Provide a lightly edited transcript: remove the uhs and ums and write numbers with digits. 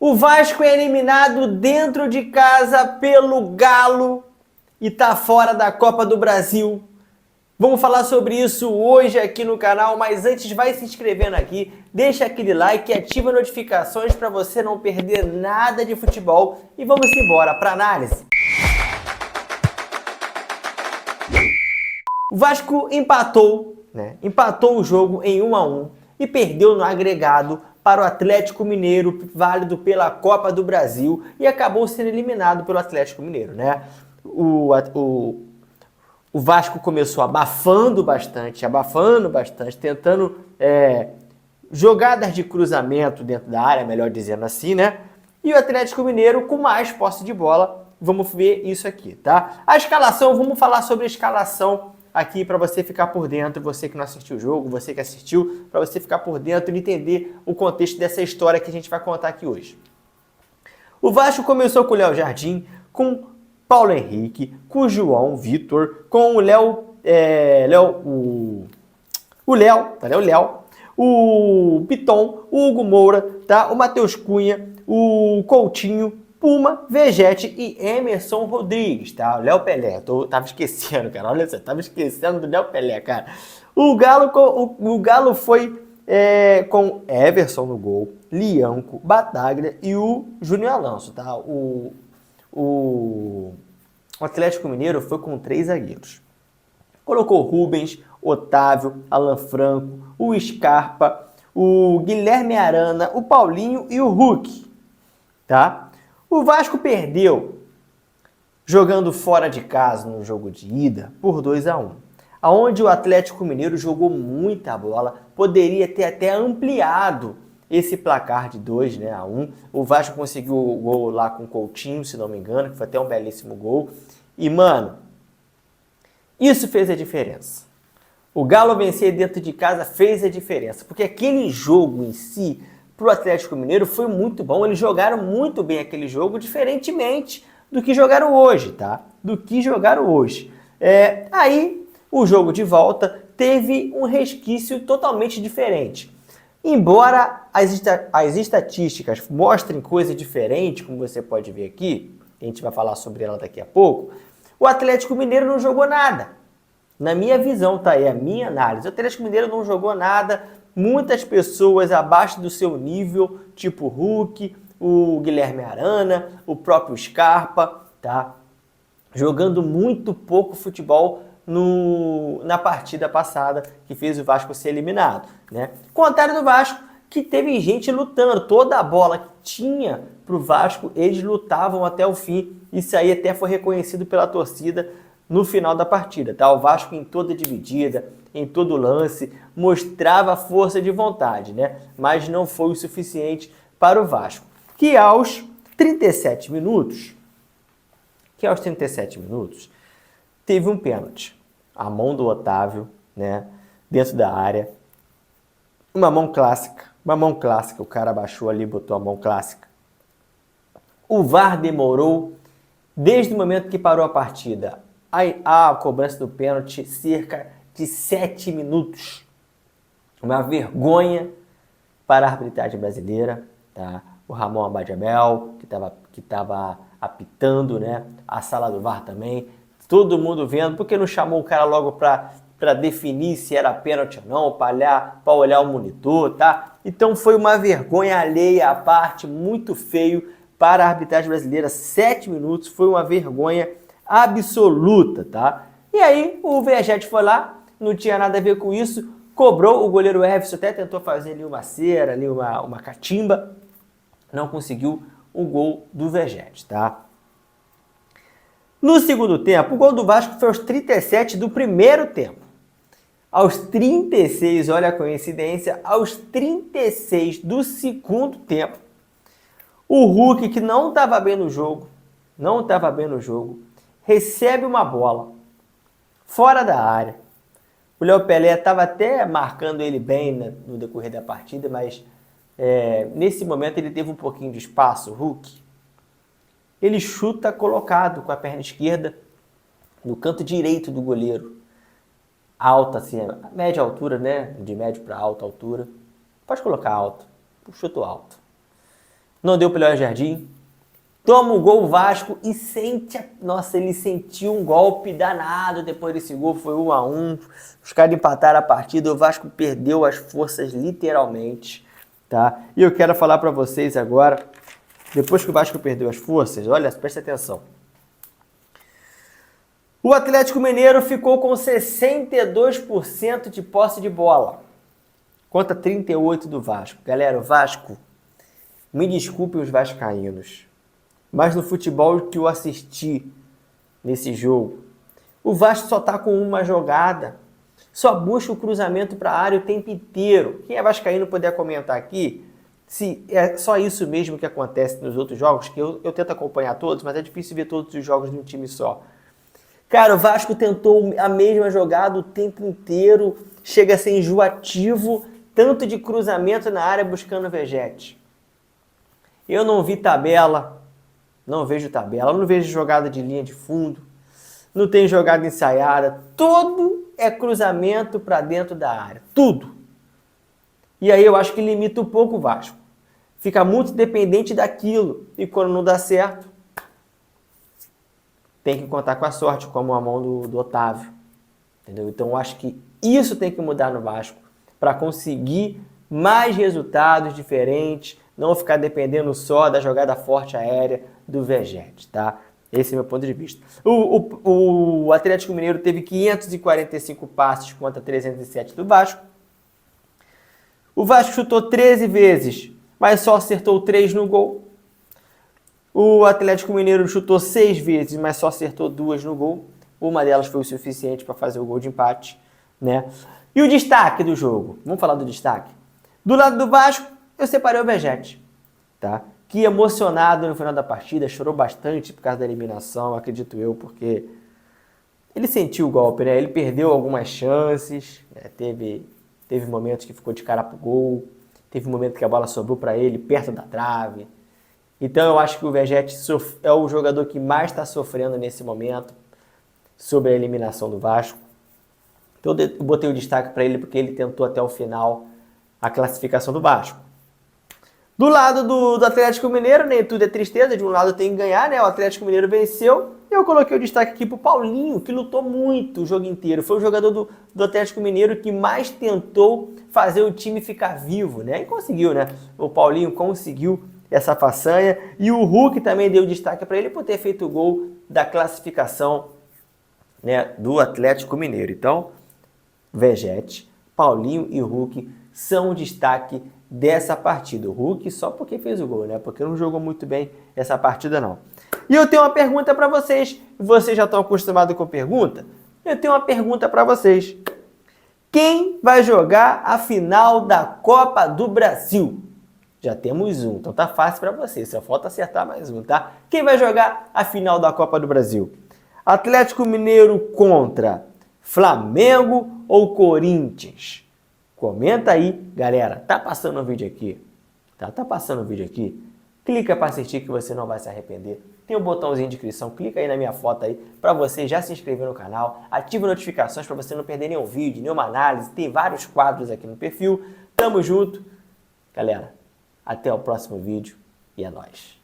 O Vasco é eliminado dentro de casa pelo Galo e tá fora da Copa do Brasil. Vamos falar sobre isso hoje aqui no canal, mas antes vai se inscrevendo aqui, deixa aquele like e ativa notificações para você não perder nada de futebol e vamos embora para análise. O Vasco empatou o jogo em 1-1 e perdeu no agregado para o Atlético Mineiro, válido pela Copa do Brasil, e acabou sendo eliminado pelo Atlético Mineiro, né? O Vasco começou abafando bastante, tentando jogadas de cruzamento dentro da área, melhor dizendo assim, né? E o Atlético Mineiro com mais posse de bola. Vamos ver isso aqui, tá? A escalação, vamos falar sobre a escalação aqui para você ficar por dentro, você que não assistiu o jogo, você que assistiu, para você ficar por dentro e entender o contexto dessa história que a gente vai contar aqui hoje. O Vasco começou com o Léo Jardim, com Paulo Henrique, com o João Vitor, com o Léo, o Piton, o Hugo Moura, tá? O Matheus Cunha, o Coutinho, Puma, Vegete e Emerson Rodrigues, tá? O Léo Pelé, tava esquecendo, cara, olha só, tava esquecendo do Léo Pelé, cara. O Galo foi com Everson no gol, Lianco, Bataglia e o Júnior Alonso, tá? O Atlético Mineiro foi com 3 zagueiros. Colocou Rubens, Otávio, Alan Franco, o Scarpa, o Guilherme Arana, o Paulinho e o Hulk, tá? O Vasco perdeu jogando fora de casa no jogo de ida por 2-1, aonde o Atlético Mineiro jogou muita bola, poderia ter até ampliado esse placar de 2-1. O Vasco conseguiu o gol lá com o Coutinho, se não me engano, que foi até um belíssimo gol. E, mano, isso fez a diferença. O Galo vencer dentro de casa fez a diferença, porque aquele jogo em si, pro Atlético Mineiro, foi muito bom. Eles jogaram muito bem aquele jogo, diferentemente do que jogaram hoje, tá? Aí, o jogo de volta teve um resquício totalmente diferente. Embora as estatísticas mostrem coisa diferente, como você pode ver aqui, a gente vai falar sobre ela daqui a pouco, o Atlético Mineiro não jogou nada. Na minha visão, tá aí a minha análise. O Atlético Mineiro não jogou nada, muitas pessoas abaixo do seu nível, tipo o Hulk, o Guilherme Arana, o próprio Scarpa, tá? Jogando muito pouco futebol na partida passada que fez o Vasco ser eliminado, né? Contrário do Vasco, que teve gente lutando, toda a bola que tinha pro Vasco, eles lutavam até o fim. Isso aí até foi reconhecido pela torcida no final da partida, tá? O Vasco em toda dividida, em todo lance, mostrava força de vontade, né? Mas não foi o suficiente para o Vasco, que aos 37 minutos, teve um pênalti. A mão do Otávio, né, dentro da área. Uma mão clássica, o cara abaixou ali, botou a mão clássica. O VAR demorou, desde o momento que parou a partida, a cobrança do pênalti, cerca de 7 minutos. Uma vergonha para a arbitragem brasileira, tá? O Ramon Abad-Amel, que estava apitando, né? A sala do VAR também. Todo mundo vendo, porque não chamou o cara logo para definir se era pênalti ou não, para olhar o monitor, tá? Então foi uma vergonha alheia à parte, muito feio para a arbitragem brasileira. 7 minutos foi uma vergonha absoluta, tá? E aí o Vegete foi lá, não tinha nada a ver com isso, cobrou, o goleiro Everson até tentou fazer ali uma cera, ali uma catimba, não conseguiu o gol do Vegete, tá? No segundo tempo, o gol do Vasco foi aos 37 do primeiro tempo. Aos 36, olha a coincidência, aos 36 do segundo tempo, o Hulk, que não estava bem no jogo, recebe uma bola fora da área. O Léo Pelé estava até marcando ele bem no decorrer da partida, mas nesse momento ele teve um pouquinho de espaço, o Hulk. Ele chuta colocado com a perna esquerda no canto direito do goleiro. Alta, assim, média altura, né? De médio para alta altura. Pode colocar alto. Chuto alto. Não deu para o Léo Jardim. Toma o gol o Vasco e sente... Nossa, ele sentiu um golpe danado depois desse gol. Foi 1-1. Os caras empataram a partida. O Vasco perdeu as forças literalmente. Tá? E eu quero falar para vocês agora, depois que o Vasco perdeu as forças, olha, presta atenção. O Atlético Mineiro ficou com 62% de posse de bola, contra 38% do Vasco. Galera, o Vasco, me desculpem os vascaínos, mas no futebol que eu assisti nesse jogo, o Vasco só tá com uma jogada, só busca o cruzamento para a área o tempo inteiro. Quem é vascaíno puder comentar aqui se é só isso mesmo que acontece nos outros jogos, que eu tento acompanhar todos, mas é difícil ver todos os jogos de um time só. Cara, o Vasco tentou a mesma jogada o tempo inteiro, chega a ser enjoativo, tanto de cruzamento na área buscando o Vegete. Eu não vi tabela, não vejo tabela, não vejo jogada de linha de fundo, não tem jogada ensaiada, tudo é cruzamento para dentro da área, tudo. E aí eu acho que limita um pouco o Vasco. Fica muito dependente daquilo, e quando não dá certo, tem que contar com a sorte, como a mão do Otávio. Entendeu? Então eu acho que isso tem que mudar no Vasco para conseguir mais resultados diferentes, não ficar dependendo só da jogada forte aérea do Vegete, tá? Esse é o meu ponto de vista. O Atlético Mineiro teve 545 passes contra 307 do Vasco. O Vasco chutou 13 vezes, mas só acertou 3 no gol. O Atlético Mineiro chutou 6 vezes, mas só acertou 2 no gol. Uma delas foi o suficiente para fazer o gol de empate, né? E o destaque do jogo? Vamos falar do destaque? Do lado do Vasco, eu separei o Vegete, tá? Que emocionado no final da partida, chorou bastante por causa da eliminação, acredito eu, porque ele sentiu o golpe, né? Ele perdeu algumas chances, né? Teve momentos que ficou de cara pro gol, teve um momento que a bola sobrou para ele perto da trave. Então eu acho que o Vegete é o jogador que mais está sofrendo nesse momento sobre a eliminação do Vasco. Então eu botei o destaque para ele porque ele tentou até o final a classificação do Vasco. Do lado do Atlético Mineiro, nem tudo é tristeza, de um lado tem que ganhar, né? O Atlético Mineiro venceu. Eu coloquei o destaque aqui pro Paulinho, que lutou muito o jogo inteiro. Foi o jogador do Atlético Mineiro que mais tentou fazer o time ficar vivo, né? E conseguiu, né? O Paulinho conseguiu essa façanha. E o Hulk também deu destaque para ele por ter feito o gol da classificação, né, do Atlético Mineiro. Então, Vegete, Paulinho e Hulk são o destaque dessa partida. O Hulk só porque fez o gol, né? Porque não jogou muito bem essa partida, não. E eu tenho uma pergunta para vocês. Vocês já estão acostumados com pergunta? Eu tenho uma pergunta para vocês. Quem vai jogar a final da Copa do Brasil? Já temos um, então tá fácil para vocês. Só falta acertar mais um, tá? Quem vai jogar a final da Copa do Brasil? Atlético Mineiro contra Flamengo ou Corinthians? Comenta aí, galera. Tá passando o vídeo aqui? Tá passando o vídeo aqui? Clica para assistir que você não vai se arrepender. Tem um botãozinho de inscrição, clica aí na minha foto aí para você já se inscrever no canal. Ativa notificações para você não perder nenhum vídeo, nenhuma análise. Tem vários quadros aqui no perfil. Tamo junto. Galera, até o próximo vídeo e é nóis.